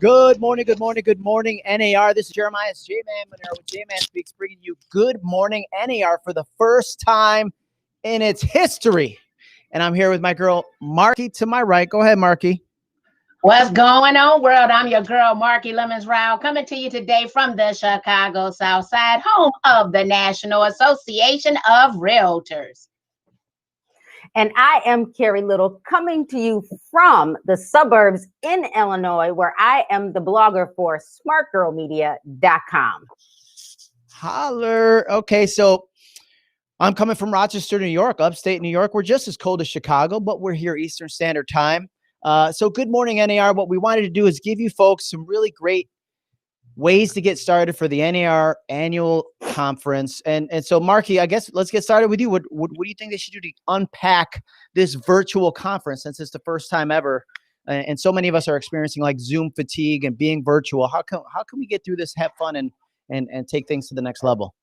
Good morning, good morning, good morning, NAR. This is Jeremias, JMan, Maneiro with JMan Speaks, bringing you Good Morning NAR for the first time in its history. And I'm here with my girl, Marki, to my right. Go ahead, Marki. What's going on, world? I'm your girl, Marki Lemons-Ryhal, coming to you today from the Chicago South Side, home of the National Association of Realtors. And I am Carrie Little, coming to you from the suburbs in Illinois, where I am the blogger for smartgirlmedia.com. Holler. Okay, so I'm coming from Rochester, New York, upstate New York. We're just as cold as Chicago, but we're here Eastern Standard Time. So good morning, NAR. What we wanted to do is give you folks some really great ways to get started for the NAR annual conference. And so, Marki, I guess let's get started with you. What do you think they should do to unpack this virtual conference, since it's the first time ever? And so many of us are experiencing like Zoom fatigue and being virtual. How can we get through this, have fun, and take things to the next level?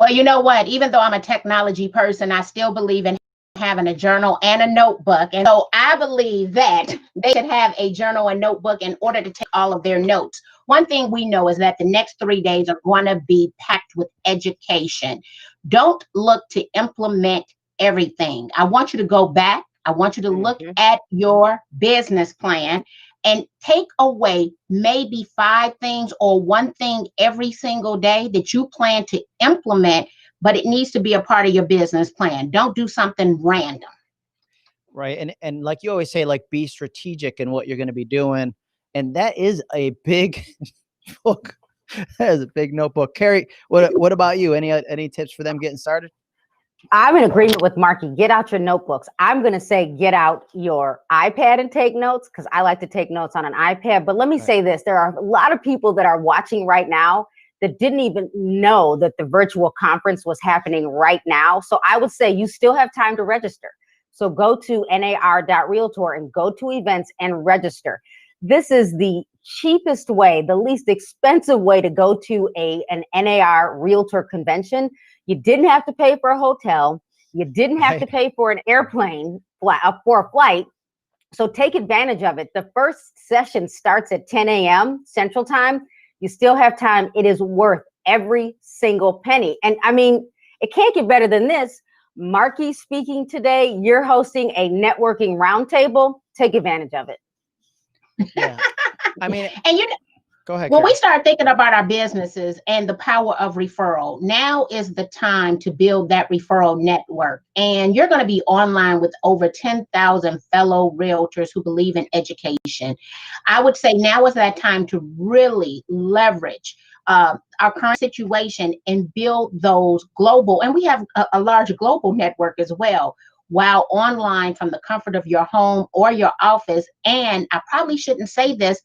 Well, you know what? Even though I'm a technology person, I still believe in having a journal and a notebook. And so I believe that they should have a journal and notebook in order to take all of their notes. One thing we know is that the next 3 days are going to be packed with education. Don't look to implement everything. I want you to go back. I want you to look at your business plan and take away maybe 5 things or 1 thing every single day that you plan to implement, but it needs to be a part of your business plan. Don't do something random. Right. And like you always say, like, be strategic in what you're going to be doing. And that is a big book. That is a big notebook. Carrie, what about you? Any tips for them getting started? I'm in agreement with Marki. Get out your notebooks. I'm going to say get out your iPad and take notes, because I like to take notes on an iPad. But let me say this. There are a lot of people that are watching right now that didn't even know that the virtual conference was happening right now. So I would say you still have time to register. So go to nar.realtor and go to events and register. This is the cheapest way, the least expensive way to go to an NAR realtor convention. You didn't have to pay for a hotel. You didn't have to pay for an airplane for a flight. So take advantage of it. The first session starts at 10 a.m. Central Time. You still have time. It is worth every single penny. And I mean, it can't get better than this. Marki speaking today. You're hosting a networking roundtable. Take advantage of it. Yeah. I mean, and go ahead. When Carrie. we start thinking about our businesses and the power of referral, now is the time to build that referral network. And you're going to be online with over 10,000 fellow realtors who believe in education. I would say now is that time to really leverage our current situation and build those global. And we have a large global network as well, while online from the comfort of your home or your office. And I probably shouldn't say this,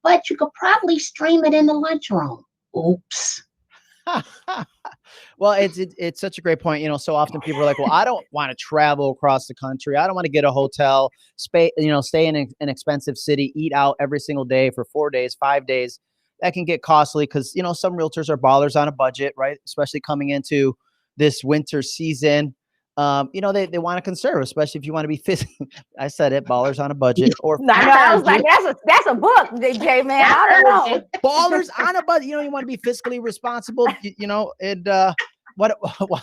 but you could probably stream it in the lunchroom. Oops. Well, it's such a great point. You know, so often people are like, well, I don't want to travel across the country. I don't want to get a hotel, stay in an expensive city, eat out every single day for 4 days, 5 days. That can get costly because, some realtors are ballers on a budget, right? Especially coming into this winter season. They want to conserve, especially if you want to be physically. I said it, ballers on a budget. Or I was like, that's a book, JMan. I don't know. Ballers on a budget. You want to be fiscally responsible. And why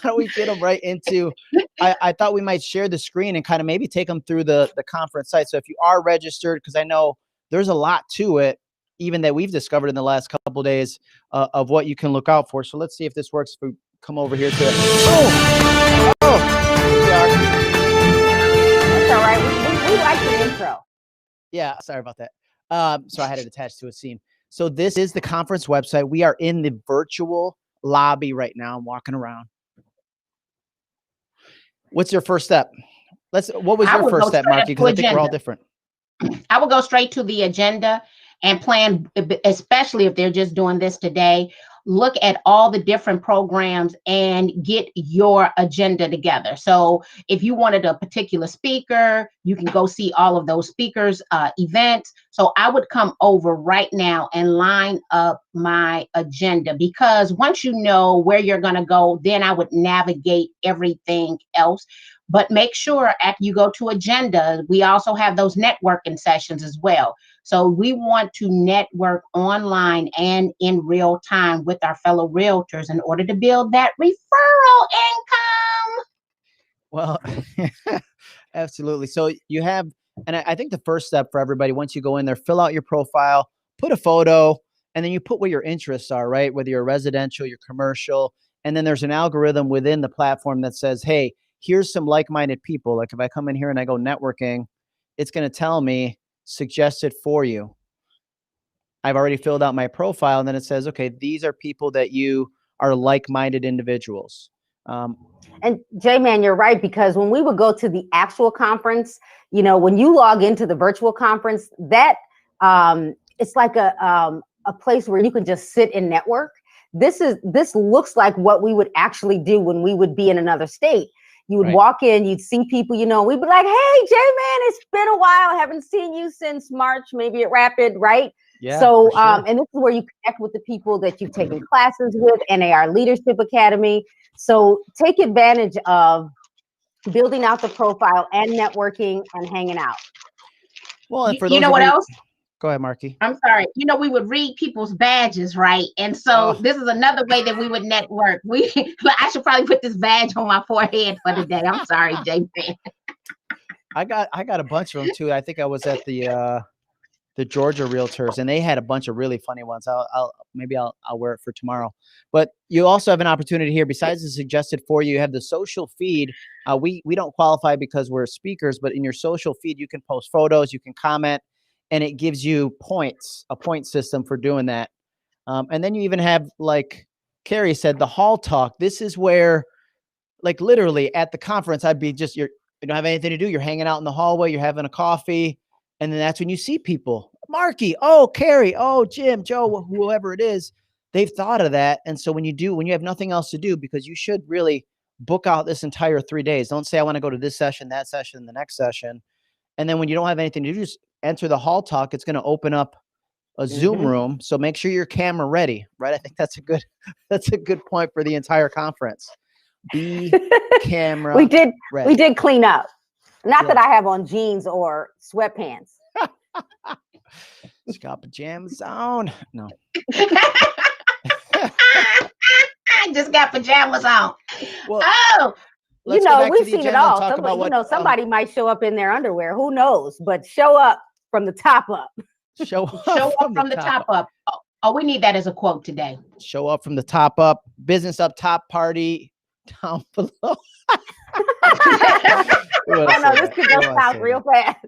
don't we get them right into? I thought we might share the screen and kind of maybe take them through the conference site. So if you are registered, because I know there's a lot to it, even that we've discovered in the last couple of days of what you can look out for. So let's see if this works. If we come over here to it. Oh, here we are. That's all right. We like the intro. Yeah, sorry about that. So I had it attached to a scene. So this is the conference website. We are in the virtual lobby right now. I'm walking around. What's your first step? What was your first step, Marki? Because I think we're all different. I would go straight to the agenda and plan, especially if they're just doing this today. Look at all the different programs and get your agenda together. So if you wanted a particular speaker, you can go see all of those speakers' events. So I would come over right now and line up my agenda, because once you know where you're going to go, then I would navigate everything else. But make sure after you go to agenda, we also have those networking sessions as well. So we want to network online and in real time with our fellow realtors in order to build that referral income. Well, Absolutely. So you have, and I think the first step for everybody, once you go in there, fill out your profile, put a photo, and then you put what your interests are, right? Whether you're residential, you're commercial, and then there's an algorithm within the platform that says, hey, here's some like-minded people. Like if I come in here and I go networking, it's going to tell me suggested for you. I've already filled out my profile, and then it says, okay, these are people that you are like-minded individuals. And JMan, you're right, because when we would go to the actual conference, you know, when you log into the virtual conference, that it's like a place where you can just sit and network. This looks like what we would actually do when we would be in another state. You would walk in, you'd see people, you know, we'd be like, hey, JMan, it's been a while. I haven't seen you since March, maybe at Rapid, right? Yeah, so, sure. and this is where you connect with the people that you've taken classes with, NAR Leadership Academy. So take advantage of building out the profile and networking and hanging out. Well, and for you those know what else? Go ahead, Marki. I'm sorry. You know, we would read people's badges, right? And so this is another way that we would network. I should probably put this badge on my forehead for the day. I'm sorry, JMan. I got a bunch of them too. I think I was at the Georgia Realtors, and they had a bunch of really funny ones. Maybe I'll wear it for tomorrow. But you also have an opportunity here. Besides the suggested for you, you have the social feed. We don't qualify because we're speakers, but in your social feed, you can post photos, you can comment, and it gives you points, a point system for doing that. And then you even have, like Carrie said, the hall talk. This is where, like literally at the conference, I'd be just, you don't have anything to do. You're hanging out in the hallway, you're having a coffee. And then that's when you see people, Marki, oh, Carrie, oh, Jim, Joe, whoever it is, they've thought of that. And so when you have nothing else to do, because you should really book out this entire 3 days. Don't say, I want to go to this session, that session, the next session. And then when you don't have anything to do, just enter the hall talk. It's going to open up a Zoom room. So make sure your camera ready, right? I think that's a good point for the entire conference. Be camera we did clean up. Not that Yeah. I have on jeans or sweatpants. She's got pajamas on. No. I just got pajamas on. Well, you know, we've seen it all. Somebody might show up in their underwear. Who knows? But show up from the top up. Show up from the top up. Oh, we need that as a quote today. Show up from the top up. Business up top, party down below. No, this could go south real fast.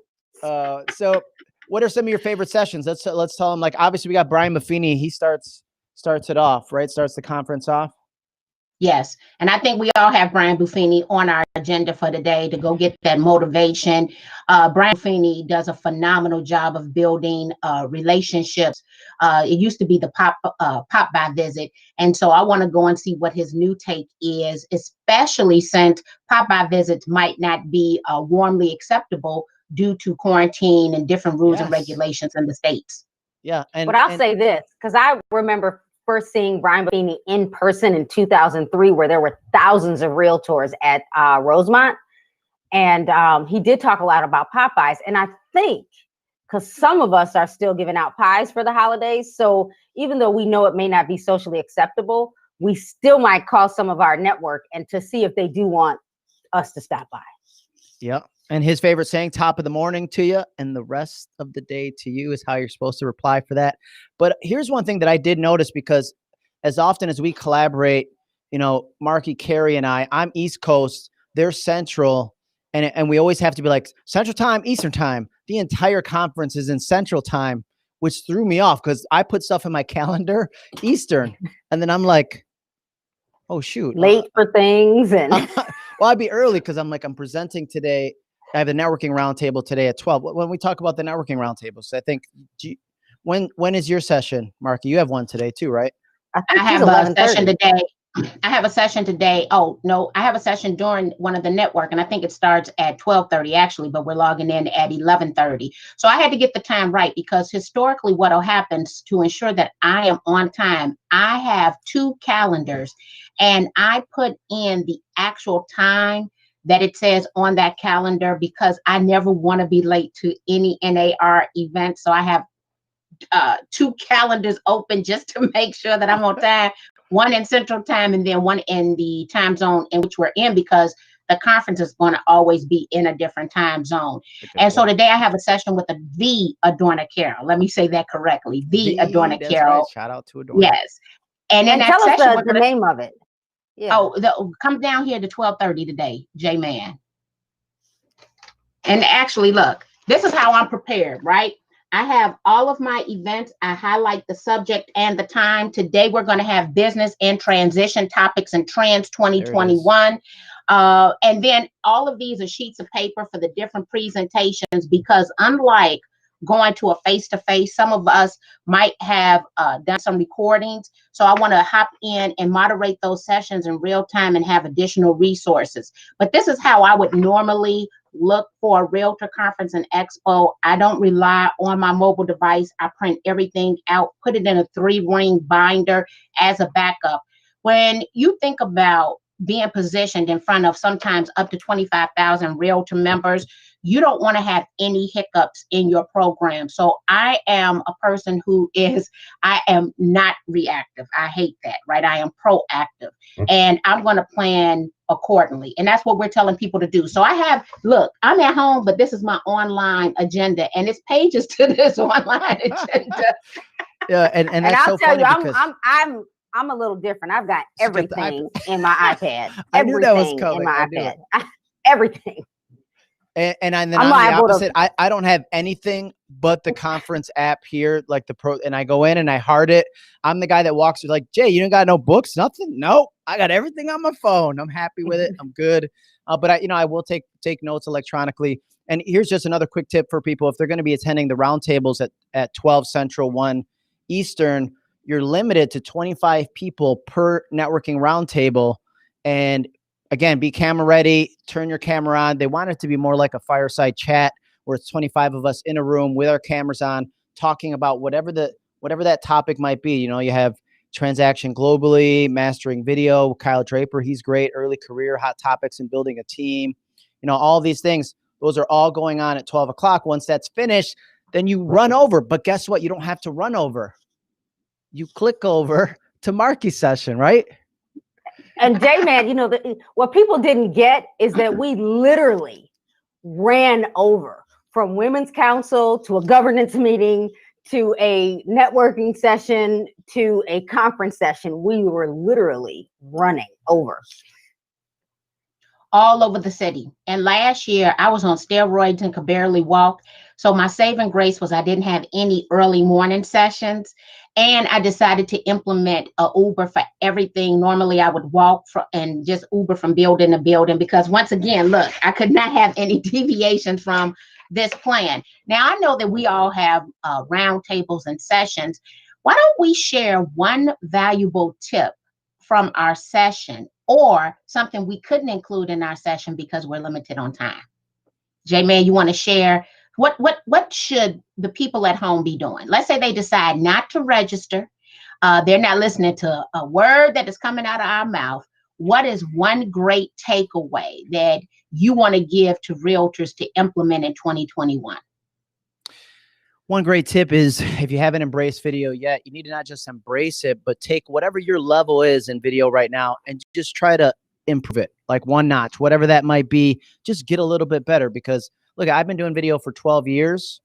So what are some of your favorite sessions? Let's tell them, like, obviously we got Brian Buffini. He starts it off, right? Starts the conference off. Yes. And I think we all have Brian Buffini on our agenda for today to go get that motivation. Brian Buffini does a phenomenal job of building relationships. It used to be the pop-by visit. And so I want to go and see what his new take is, especially since pop-by visits might not be warmly acceptable due to quarantine and different rules and regulations in the States. Yeah. But I'll say this, because I remember first seeing Brian Buffini in person in 2003, where there were thousands of realtors at Rosemont. And he did talk a lot about Popeyes. And I think, because some of us are still giving out pies for the holidays, so even though we know it may not be socially acceptable, we still might call some of our network and to see if they do want us to stop by. Yeah. And his favorite saying, top of the morning to you and the rest of the day to you, is how you're supposed to reply for that. But here's one thing that I did notice, because as often as we collaborate, you know, Marki, Carrie, and I'm East Coast, they're Central, and we always have to be like Central Time, Eastern Time. The entire conference is in Central Time, which threw me off because I put stuff in my calendar Eastern, and then I'm like, oh shoot, late for things. And well, I'd be early because I'm presenting today. I have the networking roundtable today at 12. When we talk about the networking roundtables, I think, when is your session, Marki? You have one today too, right? I have a session today. I have a session today. Oh, no, I have a session during one of the network, and I think it starts at 12:30 actually, but we're logging in at 11:30. So I had to get the time right, because historically what will happen to ensure that I am on time, I have 2 calendars, and I put in the actual time that it says on that calendar, because I never want to be late to any NAR event. So I have 2 calendars open just to make sure that I'm on time, one in Central Time and then one in the time zone in which we're in, because the conference is going to always be in a different time zone. And so today I have a session with the Adorna Carroll. Let me say that correctly. The Adorna Carroll. Right. Shout out to Adorna. Yes. And in that tell us session, the name of it. Yeah. Oh, come down here to 12:30 today, JMan. And actually, look, this is how I'm prepared, right? I have all of my events. I highlight the subject and the time. Today, we're going to have business and transition topics and trends 2021. And then all of these are sheets of paper for the different presentations, because unlike going to a face-to-face, some of us might have done some recordings. So I want to hop in and moderate those sessions in real time and have additional resources. But this is how I would normally look for a Realtor Conference and Expo. I don't rely on my mobile device. I print everything out, put it in a 3-ring binder as a backup. When you think about being positioned in front of sometimes up to 25,000 Realtor members, you don't want to have any hiccups in your program. So I am a person I am not reactive. I hate that, right? I am proactive, and I'm going to plan accordingly. And that's what we're telling people to do. So look, I'm at home, but this is my online agenda, and it's pages to this online agenda. Yeah. And that's I'll so tell funny you, because I'm a little different. I've got everything in my iPad. I knew that was Everything coming. in my I knew it. iPad. Everything. And then I'm the liable to- opposite. I don't have anything but the conference app here, like and I go in and I heart it. I'm the guy that walks through like, Jay, you don't got no books, nothing? No, I got everything on my phone. I'm happy with it. I'm good. But I will take notes electronically. And here's just another quick tip for people. If they're going to be attending the roundtables at 12 Central, 1 Eastern, you're limited to 25 people per networking roundtable. And again, be camera ready, turn your camera on. They want it to be more like a fireside chat where it's 25 of us in a room with our cameras on, talking about whatever that topic might be. You have transaction globally, mastering video, Kyle Draper, he's great, early career, hot topics and building a team. All these things, those are all going on at 12 o'clock. Once that's finished, then you run over. But guess what? You don't have to run over. You click over to Marki's session, right? And JMan, what people didn't get is that we literally ran over from Women's Council to a governance meeting to a networking session to a conference session. We were literally running over. All over the city. And last year I was on steroids and could barely walk. So my saving grace was I didn't have any early morning sessions. And I decided to implement a Uber for everything. Normally I would walk and just Uber from building to building, because once again, look, I could not have any deviations from this plan. Now I know that we all have roundtables and sessions. Why don't we share one valuable tip from our session, or something we couldn't include in our session because we're limited on time? JMan, you want to share what should the people at home be doing? Let's say they decide not to register. They're not listening to a word that is coming out of our mouth. What is one great takeaway that you want to give to realtors to implement in 2021? One great tip is, if you haven't embraced video yet, you need to not just embrace it, but take whatever your level is in video right now and just try to improve it, like one notch, whatever that might be. Just get a little bit better, because look, I've been doing video for 12 years.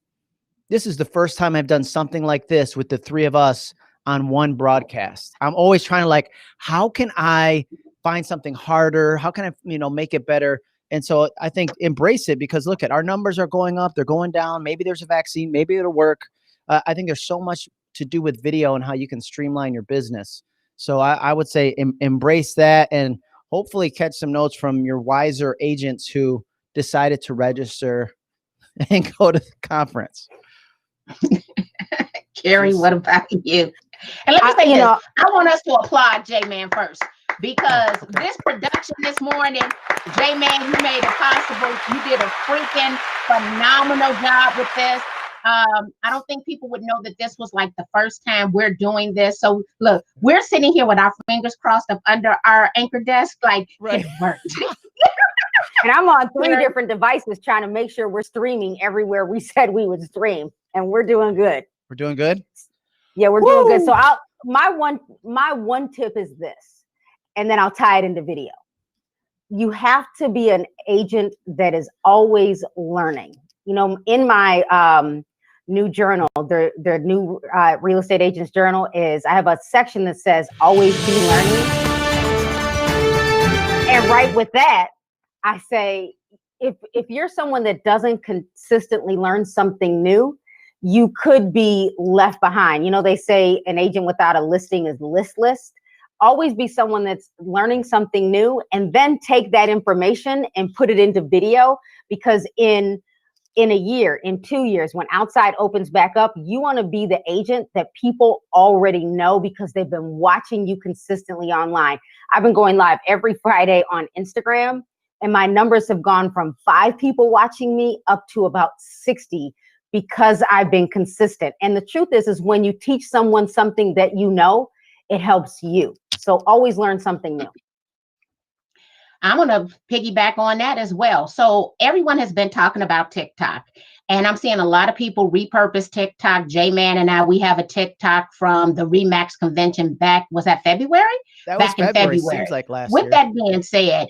This is the first time I've done something like this with the three of us on one broadcast. I'm always trying to how can I find something harder? How can I, make it better? And so I think embrace it, because look, our numbers are going up, they're going down. Maybe there's a vaccine, maybe it'll work. I think there's so much to do with video and how you can streamline your business. So I would say embrace that, and hopefully catch some notes from your wiser agents who decided to register and go to the conference. Carrie, what about you? And let me say this, I want us to applaud JMan first, because this production this morning, JMan, you made it possible. You did a freaking phenomenal job with this. I don't think people would know that this was like the first time we're doing this. So look, we're sitting here with our fingers crossed up under our anchor desk, like, right. It worked. And I'm on 3 different devices trying to make sure we're streaming everywhere we said we would stream, and we're doing good. We're doing good. Yeah, we're doing good. So my one tip is this, and then I'll tie it into video. you have to be an agent that is always learning. You know, in my new journal, their new real estate agents journal is, I have a section that says always be learning. And right with that, I say, if you're someone that doesn't consistently learn something new, you could be left behind. You know, they say an agent without a listing is listless. Always be someone that's learning something new, and then take that information and put it into video, because in a year, in 2 years, when outside opens back up, you want to be the agent that people already know because they've been watching you consistently online. I've been going live every Friday on Instagram, and my numbers have gone from 5 people watching me up to about 60 because I've been consistent. And the truth is when you teach someone something that you know, it helps you. So always learn something new. I'm going to piggyback on that as well. So everyone has been talking about TikTok, and I'm seeing a lot of people repurpose TikTok. JMan and I, we have a TikTok from the RE/MAX convention back, was that February? That was in February. Seems like last year. With that being said,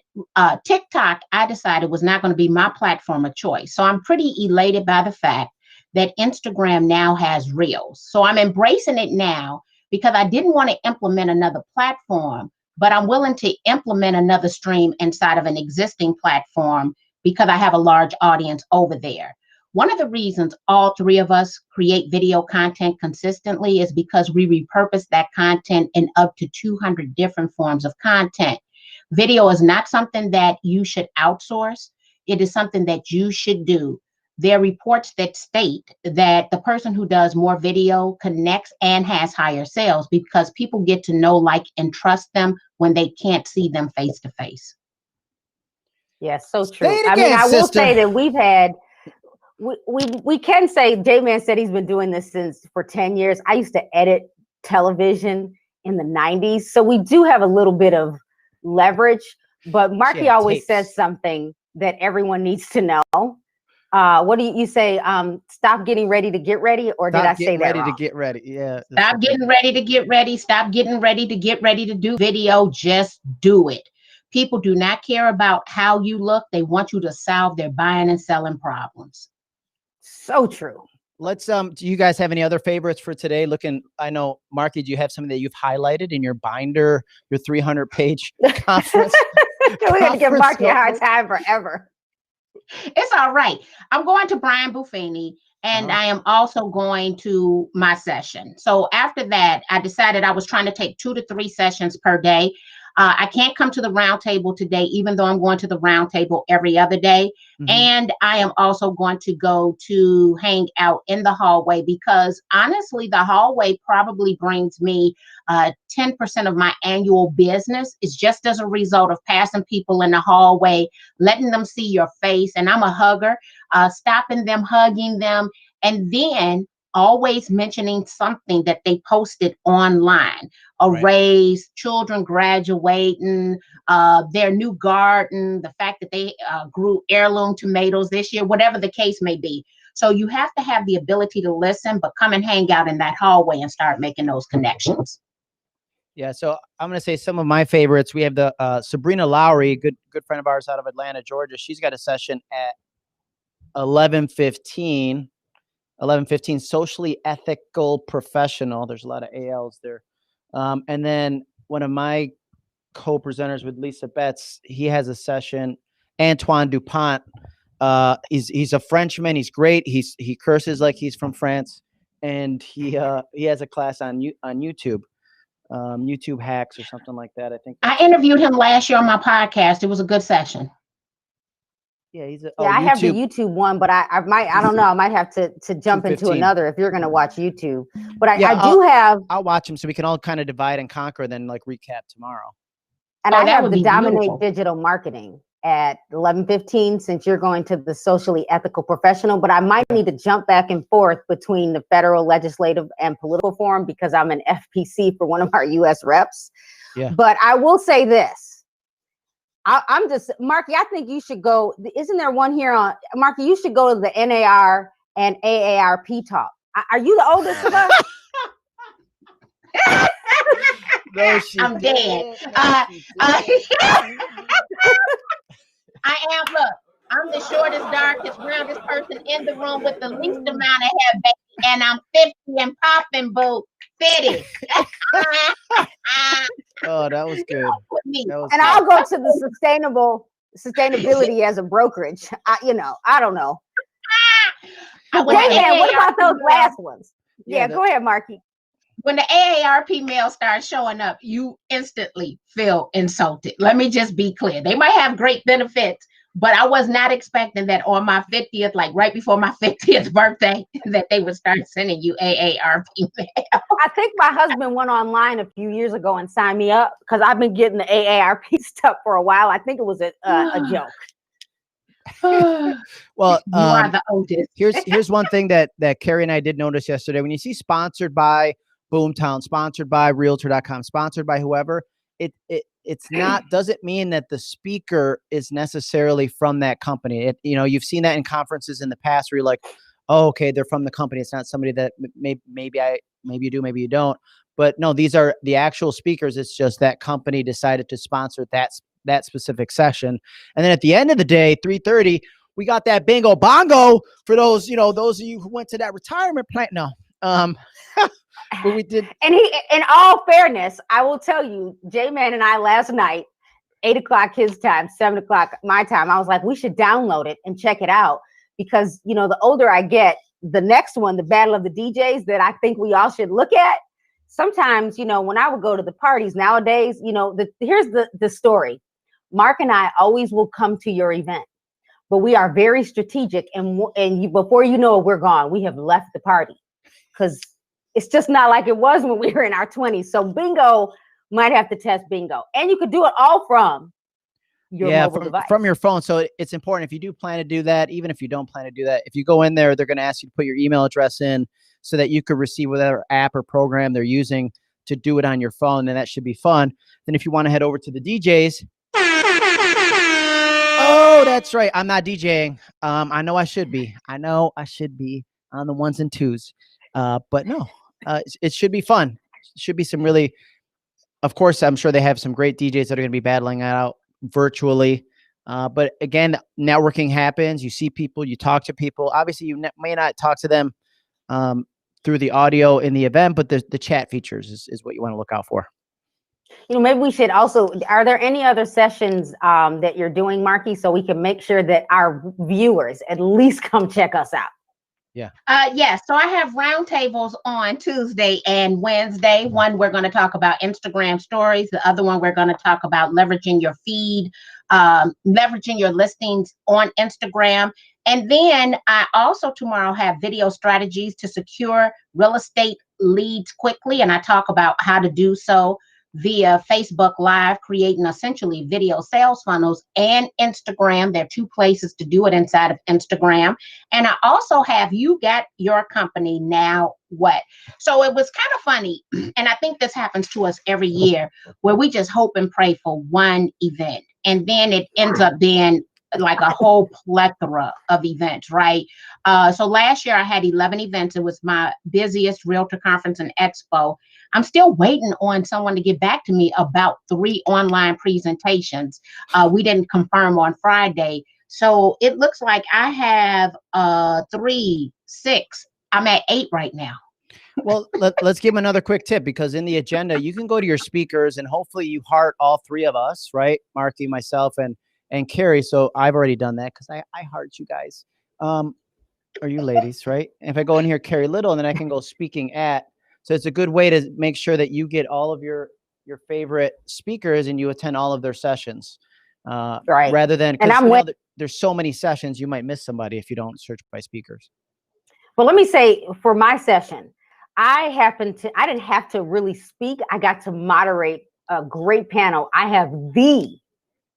TikTok, I decided was not going to be my platform of choice. So I'm pretty elated by the fact that Instagram now has Reels. So I'm embracing it now because I didn't want to implement another platform, but I'm willing to implement another stream inside of an existing platform because I have a large audience over there. One of the reasons all 3 of us create video content consistently is because we repurpose that content in up to 200 different forms of content. Video is not something that you should outsource. It is something that you should do. There are reports that state that the person who does more video connects and has higher sales because people get to know, like, and trust them when they can't see them face to face. Yes, so true. Again, I mean, I will sister. say that we've had, we can say, JMan said he's been doing this for 10 years. I used to edit television in the 90s. So we do have a little bit of leverage, but Marki always says something that everyone needs to know. What do you say? Stop getting ready to get ready, or did I say that wrong? Ready to get ready. Yeah. Stop getting ready to get ready. Stop getting ready to get ready to do video. Just do it. People do not care about how you look. They want you to solve their buying and selling problems. So true. Let's do you guys have any other favorites for today? I know, Marki, do you have something that you've highlighted in your binder, your 300-page conference? We're going to give Marki a hard time forever. It's all right. I'm going to Brian Buffini, and I am also going to my session. So after that, I decided I was trying to take 2 to 3 sessions per day. I can't come to the roundtable today, even though I'm going to the roundtable every other day. Mm-hmm. And I am also going to go to hang out in the hallway because honestly, the hallway probably brings me 10% of my annual business. Is just as a result of passing people in the hallway, letting them see your face. And I'm a hugger, stopping them, hugging them, and then always mentioning something that they posted online, a raise, children graduating, their new garden, the fact that they grew heirloom tomatoes this year, whatever the case may be. So you have to have the ability to listen, but come and hang out in that hallway and start making those connections. Yeah, so I'm going to say some of my favorites. We have the Sabrina Lowry, good friend of ours out of Atlanta, Georgia. She's got a session at 11:15, socially ethical professional. There's a lot of ALs there. And then one of my co-presenters with Lisa Betts, he has a session, Antoine Dupont. He's a Frenchman. He's great. He curses like he's from France, and he has a class on YouTube, YouTube hacks or something like that. I think I interviewed him last year on my podcast. It was a good session. Yeah, I have the YouTube one, but I don't know. I might have to jump into another if you're going to watch YouTube. But I'll watch them so we can all kind of divide and conquer, then like recap tomorrow. And I have the Dominate Digital Marketing at 11:15 since you're going to the Socially Ethical Professional. But I might need to jump back and forth between the federal, legislative, and political forum because I'm an FPC for one of our U.S. reps. Yeah. But I will say this. I'm just, Marki, I think you should go. Isn't there one here on, Marki, you should go to the NAR and AARP talk. Are you the oldest of us? No, I'm dead. I am. Look, I'm the shortest, darkest, roundest person in the room with the least amount of hair, baby, and I'm 50 and popping, boo. 50. Oh, that was good. That was And good. I'll go to the sustainability as a brokerage. I don't know. JMan, what about those last ones? Yeah, go ahead, Marki. When the AARP mail starts showing up, you instantly feel insulted. Let me just be clear. They might have great benefits, but I was not expecting that on my 50th, like right before my 50th birthday, that they would start sending you AARP mail. I think my husband went online a few years ago and signed me up because I've been getting the AARP stuff for a while. I think it was a joke. Well, you are the oldest. here's one thing that Carrie and I did notice yesterday. When you see sponsored by Boomtown, sponsored by Realtor.com, sponsored by whoever, it's not, doesn't mean that the speaker is necessarily from that company. You've seen that in conferences in the past where you're like, oh, okay, they're from the company. It's not somebody that maybe you do, maybe you don't. But no, these are the actual speakers. It's just that company decided to sponsor that specific session. And then at the end of the day, 3:30, we got that bingo bongo for those of you who went to that retirement plan. No, but we did. And in all fairness, I will tell you, JMan and I last night, 8 o'clock his time, 7 o'clock my time, I was like, we should download it and check it out because, the older I get, the next one, the Battle of the DJs that I think we all should look at. Sometimes, when I would go to the parties nowadays, here's the story. Mark and I always will come to your event, but we are very strategic. And before you know it, we're gone. We have left the party because it's just not like it was when we were in our 20s. So bingo might have to test bingo. And you could do it all from your mobile device. From your phone. So it's important if you do plan to do that, even if you don't plan to do that, if you go in there, they're going to ask you to put your email address in so that you could receive whatever app or program they're using to do it on your phone. And that should be fun. Then if you want to head over to the DJs. Oh, that's right. I'm not DJing. I know I should be. I know I should be on the ones and twos. But no, it should be fun. It should be some really, of course, I'm sure they have some great DJs that are going to be battling it out virtually. But again, networking happens. You see people, you talk to people. Obviously, you may not talk to them through the audio in the event, but the chat features is what you want to look out for. Maybe we should also, are there any other sessions that you're doing, Marki, so we can make sure that our viewers at least come check us out? Yeah. Yes. So I have roundtables on Tuesday and Wednesday. One, we're going to talk about Instagram stories. The other one, we're going to talk about leveraging your feed, leveraging your listings on Instagram. And then I also tomorrow have video strategies to secure real estate leads quickly. And I talk about how to do so via Facebook Live, creating essentially video sales funnels, and Instagram. There are two places to do it inside of Instagram. And I also have You Got Your Company Now What? So it was kind of funny. And I think this happens to us every year where we just hope and pray for one event. And then it ends up being like a whole plethora of events, right? So last year I had 11 events. It was my busiest Realtor Conference and Expo. I'm still waiting on someone to get back to me about 3 online presentations. We didn't confirm on Friday. So it looks like I have 3, 6. I'm at 8 right now. Well, let's give them another quick tip, because in the agenda, you can go to your speakers and hopefully you heart all 3 of us, right? Marki, myself, and Carrie. So I've already done that because I heart you guys. Or you ladies, right? And if I go in here, Carrie Little, and then I can go speaking at. So it's a good way to make sure that you get all of your favorite speakers and you attend all of their sessions. Right. Rather than, and there's so many sessions, you might miss somebody if you don't search by speakers. Well, let me say for my session, I didn't have to really speak. I got to moderate a great panel. I have the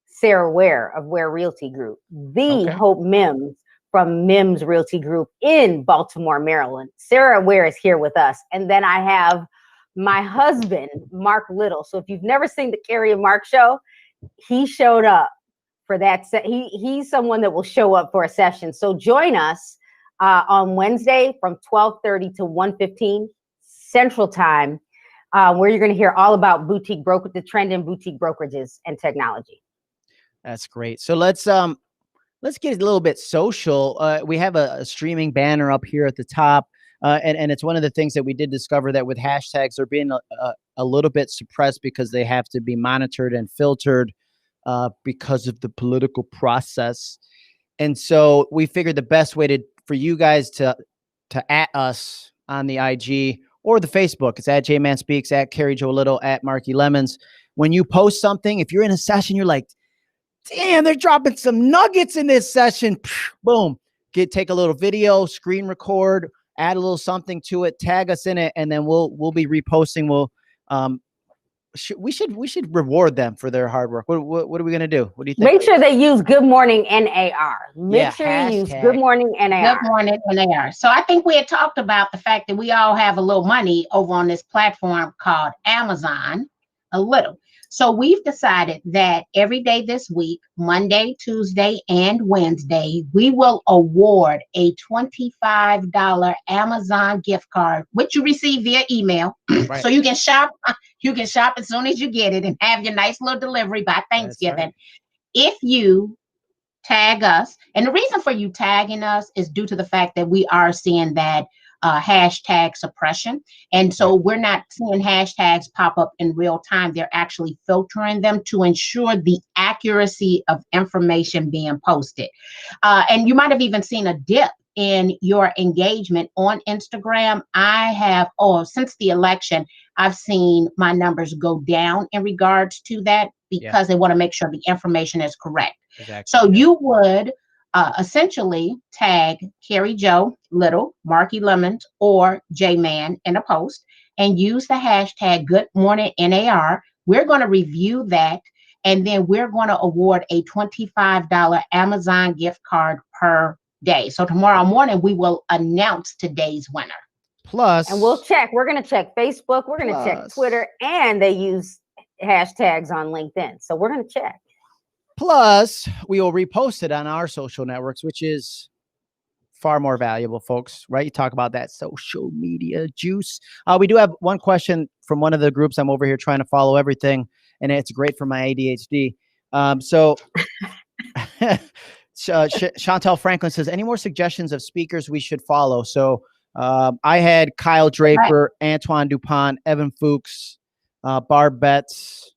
Sarah Ware of Ware Realty Group, the Hope Mims from Mims Realty Group in Baltimore, Maryland. Sarah Ware is here with us. And then I have my husband, Mark Little. So if you've never seen the Carrie and Mark show, he showed up for that. He's someone that will show up for a session. So join us on Wednesday from 12:30 to 1:15 Central Time, where you're going to hear all about the trend in boutique brokerages and technology. That's great. So let's get a little bit social. We have a streaming banner up here at the top. And it's one of the things that we did discover that with hashtags, they're being a little bit suppressed because they have to be monitored and filtered because of the political process. And so we figured the best way for you guys to at us on the IG or the Facebook, it's at JMan Speaks, at Carrie Jo Little, at Marki Lemons. When you post something, if you're in a session, you're like, damn, they're dropping some nuggets in this session. Boom. Take a little video, screen record, add a little something to it, tag us in it, and then we'll be reposting. We should reward them for their hard work. What are we gonna do? What do you think? Make sure they use Good Morning NAR. Make sure you use Good Morning NAR. Good Morning NAR. So I think we had talked about the fact that we all have a little money over on this platform called Amazon, a little. So we've decided that every day this week, Monday, Tuesday, and Wednesday, we will award a $25 Amazon gift card, which you receive via email. Right. So you can shop. You can shop as soon as you get it and have your nice little delivery by Thanksgiving. Right. If you tag us, and the reason for you tagging us is due to the fact that we are seeing that hashtag suppression. And so we're not seeing hashtags pop up in real time. They're actually filtering them to ensure the accuracy of information being posted. And you might have even seen a dip in your engagement on Instagram. I have, since the election, I've seen my numbers go down in regards to that because they want to make sure the information is correct. Exactly. So you would essentially tag Carrie Jo Little, Marki Lemons, or JMan in a post and use the hashtag Good Morning NAR. We're going to review that, and then we're going to award a $25 Amazon gift card per day. So tomorrow morning, we will announce today's winner. Plus, and we'll check. We're going to check Facebook. We're going to check Twitter, and they use hashtags on LinkedIn. So we're going to check. Plus, we will repost it on our social networks, which is far more valuable, folks, right? You talk about that social media juice. We do have one question from one of the groups. I'm over here trying to follow everything, and it's great for my ADHD. Chantel Franklin says, any more suggestions of speakers we should follow? So I had Kyle Draper, right, Antoine Dupont, Evan Fuchs, Barb Betts.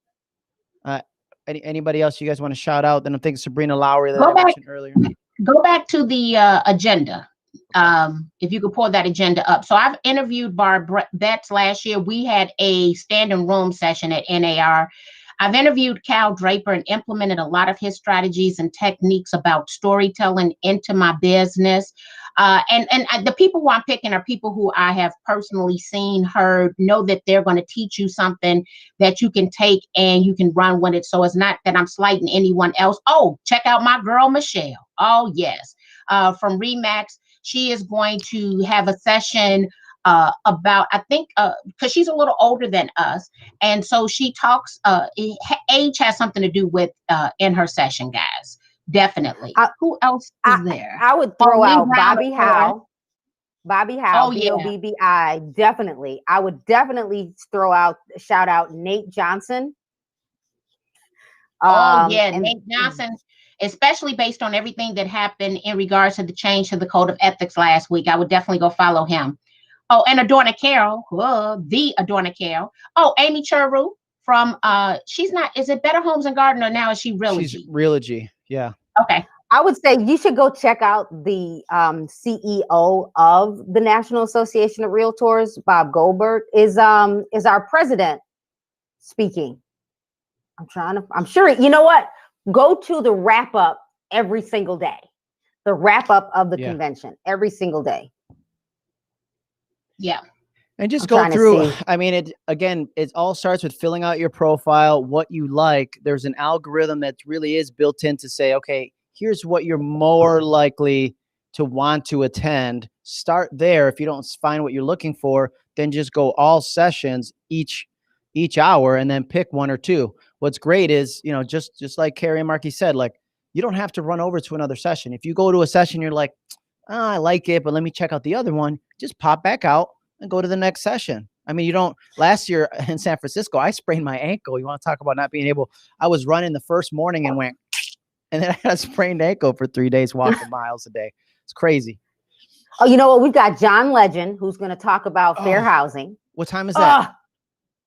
Anybody else you guys want to shout out? Then I'm thinking Sabrina Lowry that I mentioned earlier. Go back to the agenda. If you could pull that agenda up. So I've interviewed Barb Betts last year. We had a standing room session at NAR. I've interviewed Cal Draper and implemented a lot of his strategies and techniques about storytelling into my business. And the people who I'm picking are people who I have personally seen, heard, know that they're going to teach you something that you can take and you can run with it. So it's not that I'm slighting anyone else. Oh, check out my girl, Michelle. Oh, yes. From Remax. She is going to have a session about, I think, because she's a little older than us. And so she talks, age has something to do with in her session, guys. Definitely. Who else is there? I would throw out Bobby Howe. Bobby Howe, B-O-B-B-I. Definitely. I would definitely shout out Nate Johnson. Nate Johnson, especially based on everything that happened in regards to the change to the code of ethics last week. I would definitely go follow him. Oh, and Adorna Carroll, the Adorna Carroll. Oh, Amy Churu from, she's not, is it Better Homes and Garden or now is she Realogy? She's Realogy, yeah. Okay. I would say you should go check out the CEO of the National Association of Realtors, Bob Goldberg, is our president speaking. I'm sure, you know what? Go to the wrap up every single day. The wrap up of the convention every single day. Yeah. And just go through. I mean, it all starts with filling out your profile, what you like. There's an algorithm that really is built in to say, okay, here's what you're more likely to want to attend. Start there. If you don't find what you're looking for, then just go all sessions each hour and then pick one or two. What's great is, just like Carrie and Marki said, like, you don't have to run over to another session. If you go to a session, you're like, I like it, but let me check out the other one. Just pop back out and go to the next session. I mean, last year in San Francisco, I sprained my ankle. You want to talk about not being able, I was running the first morning and went And then I had a sprained ankle for 3 days walking miles a day. It's crazy. Oh, you know what? We've got John Legend, who's going to talk about fair housing. What time is that?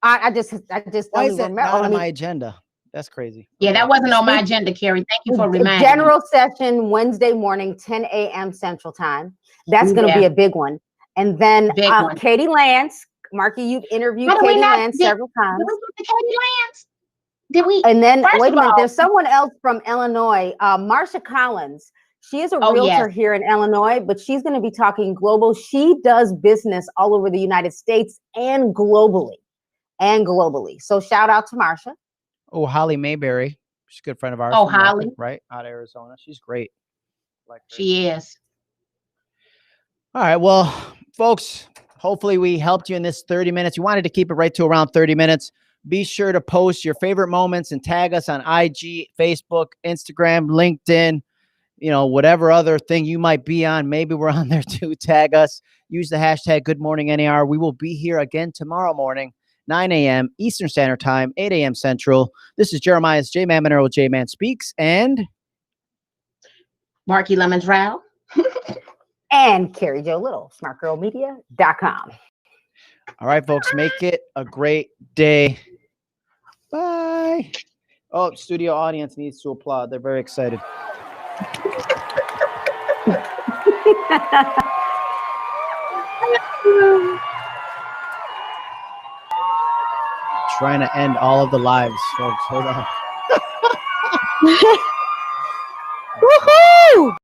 I just Why don't is even that remember. not on my agenda? That's crazy. Yeah, that wasn't on my agenda, Carrie. Thank you for reminding me. General session Wednesday morning, 10 a.m. Central Time. That's going to be a big one. And then Katie Lance, Marki, you've interviewed Katie Lance several times. Did we get to Katie Lance? Did we? And then wait a minute, there's someone else from Illinois, Marsha Collins. She is a realtor here in Illinois, but she's going to be talking global. She does business all over the United States and globally. So shout out to Marsha. Oh, Holly Mayberry. She's a good friend of ours. Oh, Holly. Market, right? Out of Arizona. She's great. Like her. She is. All right. Well, folks, hopefully we helped you in this 30 minutes. You wanted to keep it right to around 30 minutes. Be sure to post your favorite moments and tag us on IG, Facebook, Instagram, LinkedIn, whatever other thing you might be on. Maybe we're on there too. Tag us. Use the hashtag Good Morning NAR. We will be here again tomorrow morning, 9 a.m. Eastern Standard Time, 8 a.m. Central. This is Jeremias, JMan, Maneiro, JMan Speaks, and Marki Lemons-Ryhal. And Carrie Jo Little, smartgirlmedia.com. All right, folks, make it a great day. Bye. Oh, studio audience needs to applaud. They're very excited. Trying to end all of the lives, folks. Hold on. Woohoo!